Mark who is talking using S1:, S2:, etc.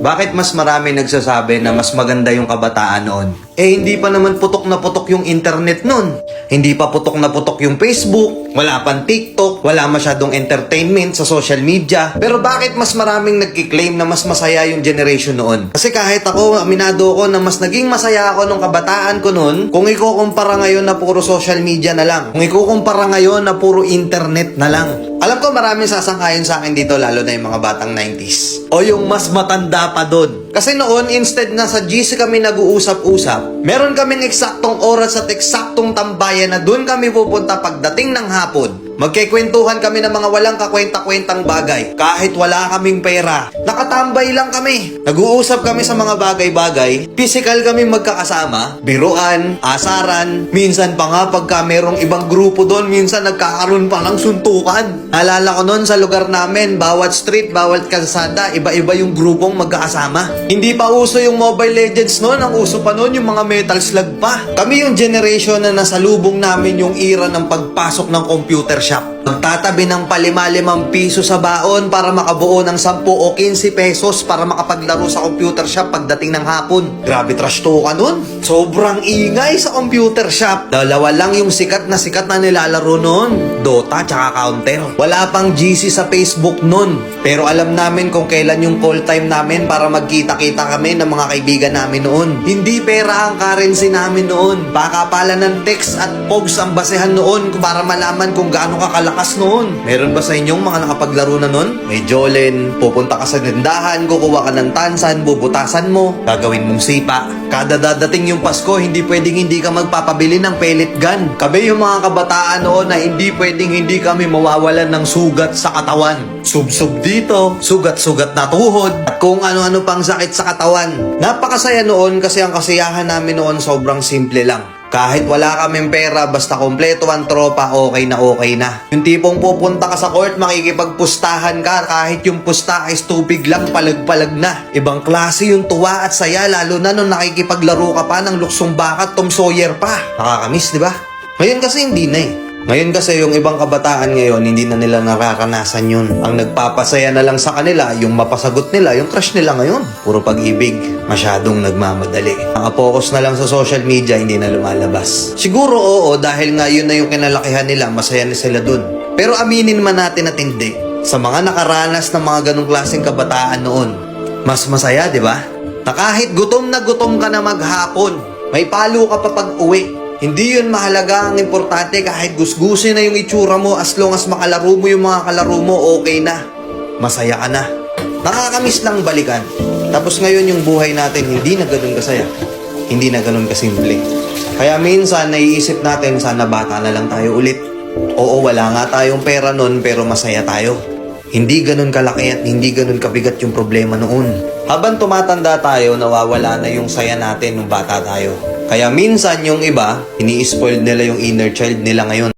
S1: Bakit mas marami nagsasabi na mas maganda yung kabataan noon? Hindi pa naman putok na putok yung internet noon. Hindi pa putok na putok yung Facebook, wala pang TikTok, wala masyadong entertainment sa social media. Pero bakit mas maraming nagkiklaim na mas masaya yung generation noon? Kasi kahit ako, aminado ko na mas naging masaya ako nung kabataan ko noon kung ikukumpara ngayon na puro social media na lang. Kung ikukumpara ngayon na puro internet na lang. Alam ko maraming sasangkayon sa akin dito, lalo na yung mga batang 90s. O yung mas matanda pa doon. Kasi noon, instead na sa GC kami nag-uusap-usap, meron kaming eksaktong oras at eksaktong tambayan na doon kami pupunta pagdating ng hapon. Magkikwentuhan kami ng mga walang kakwenta-kwentang bagay. Kahit wala kaming pera, nakatambay lang kami. Nag-uusap kami sa mga bagay-bagay. Physical kami magkakasama. Biruan, asaran. Minsan pa nga pagka merong ibang grupo doon, minsan nagkakaroon pa ng suntukan. Naalala ko noon sa lugar namin, bawat street, bawat kalsada, iba-iba yung grupong magkakasama. Hindi pa uso yung Mobile Legends noon. Ang uso pa noon yung mga Metal Slug pa. Kami yung generation na nasalubong namin yung era ng pagpasok ng computer shop. Magtatabi ng ₱5 piso sa baon para makabuo ng 10 o 15 pesos para makapaglaro sa computer shop pagdating ng hapon. Grabe trash talk nun. Sobrang ingay sa computer shop. Dalawa lang yung sikat na nilalaro nun. Dota tsaka Counter. Wala pang GC sa Facebook nun. Pero alam namin kung kailan yung call time namin para magkita-kita kami ng mga kaibigan namin noon. Hindi pera ang currency namin noon. Pakapalan ng text at pogs ang basehan noon para malaman kung gaano kakalakas noon. Meron ba sa inyong mga nakapaglaro na noon? May Jolen, pupunta ka sa tindahan, kukuha ka ng tansan, bubutasan mo, gagawin mong sipa. Kada dadating yung Pasko, hindi pwedeng hindi ka magpapabili ng pellet gun. Kami yung mga kabataan noon na hindi pwedeng hindi kami mawawalan ng sugat sa katawan. Sub-sub dito, sugat-sugat na tuhod, at kung ano-ano pang sakit sa katawan. Napakasaya noon kasi ang kasiyahan namin noon sobrang simple lang. Kahit wala kaming pera, basta kompleto ang tropa, okay na okay na. Yung tipong pupunta ka sa court, makikipagpustahan ka, kahit yung pusta is tubig lang, palag-palag na. Ibang klase yung tuwa at saya, lalo na nung nakikipaglaro ka pa ng luksong baka at Tom Sawyer pa. Nakakamiss, di ba? Ngayon kasi hindi na eh. Ngayon kasi yung ibang kabataan ngayon, hindi na nila nararanasan yun. Ang nagpapasaya na lang sa kanila, yung mapasagot nila, yung crush nila ngayon. Puro pag-ibig, masyadong nagmamadali. Nakapokus na lang sa social media, hindi na lumalabas. Siguro oo, dahil nga yun na yung kinalakihan nila, masaya na sila dun. Pero aminin man natin at hindi, sa mga nakaranas ng mga ganong klaseng kabataan noon, mas masaya, di ba? Na kahit gutom na gutom ka na maghapon, may palo ka pa pag-uwi. Hindi yun mahalaga, ang importante kahit gusgusin na yung itsura mo, as long as makalaro mo yung mga kalaro mo, okay na. Masaya ka na. Nakakamiss lang balikan. Tapos ngayon yung buhay natin hindi na ganun kasaya. Hindi na ganun kasimple. Kaya minsan naiisip natin sana bata na lang tayo ulit. Oo, wala nga tayong pera nun pero masaya tayo. Hindi ganun kalaki at hindi ganun kabigat yung problema noon. Habang tumatanda tayo, nawawala na yung saya natin nung bata tayo. Kaya minsan yung iba, ini-spoiled nila yung inner child nila ngayon.